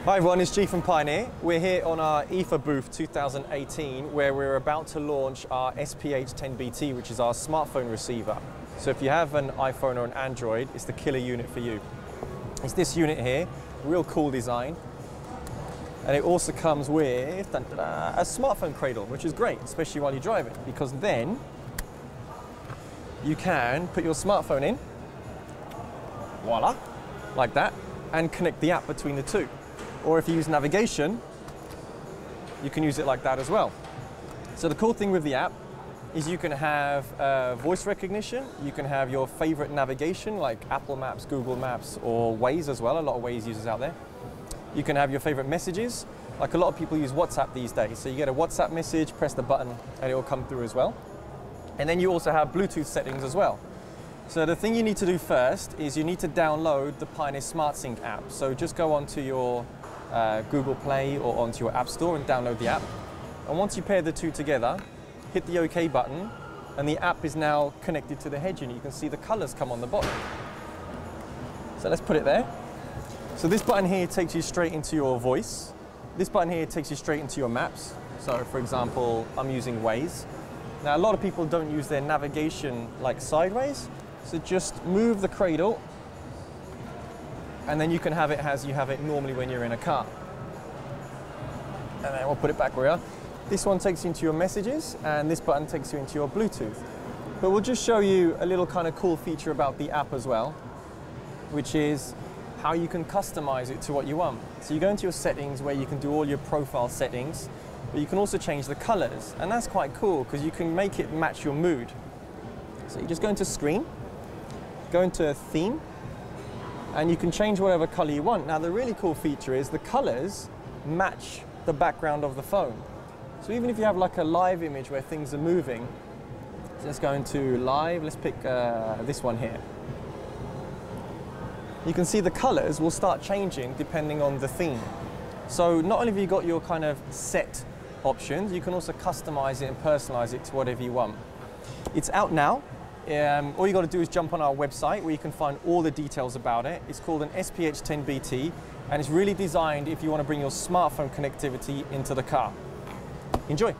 Hi everyone, it's G from Pioneer. We're here on our IFA booth 2018 where we're about to launch our SPH-10BT, which is our smartphone receiver. So if you have an iPhone or an Android, it's the killer unit for you. It's this unit here, real cool design. And it also comes with a smartphone cradle, which is great, especially while you're driving, because then you can put your smartphone in, voila, like that, and connect the app between the two. Or if you use navigation, you can use it like that as well. So the cool thing with the app is you can have voice recognition, you can have your favorite navigation like Apple Maps, Google Maps, or Waze as well, a lot of Waze users out there. You can have your favorite messages, like a lot of people use WhatsApp these days. So you get a WhatsApp message, press the button, and it will come through as well. And then you also have Bluetooth settings as well. So the thing you need to do first is you need to download the Pioneer SmartSync app. So just go onto your Google Play or onto your App Store and download the app. And once you pair the two together, hit the OK button, and the app is now connected to the head unit. You can see the colors come on the bottom. So let's put it there. So this button here takes you straight into your voice. This button here takes you straight into your maps. So for example, I'm using Waze. Now a lot of people don't use their navigation like sideways. So just move the cradle, and then you can have it as you have it normally when you're in a car. And then we'll put it back where we are. This one takes you into your messages, and this button takes you into your Bluetooth. But we'll just show you a little kind of cool feature about the app as well, which is how you can customize it to what you want. So you go into your settings where you can do all your profile settings, but you can also change the colors. And that's quite cool because you can make it match your mood. So you just go into screen, go into theme, and you can change whatever color you want. Now the really cool feature is the colors match the background of the phone. So even if you have like a live image where things are moving, so let's go into live, let's pick this one here. You can see the colors will start changing depending on the theme. So not only have you got your kind of set options, you can also customize it and personalize it to whatever you want. It's out now. All you got to do is jump on our website where you can find all the details about it. It's called an SPH-10BT, and it's really designed if you want to bring your smartphone connectivity into the car. Enjoy.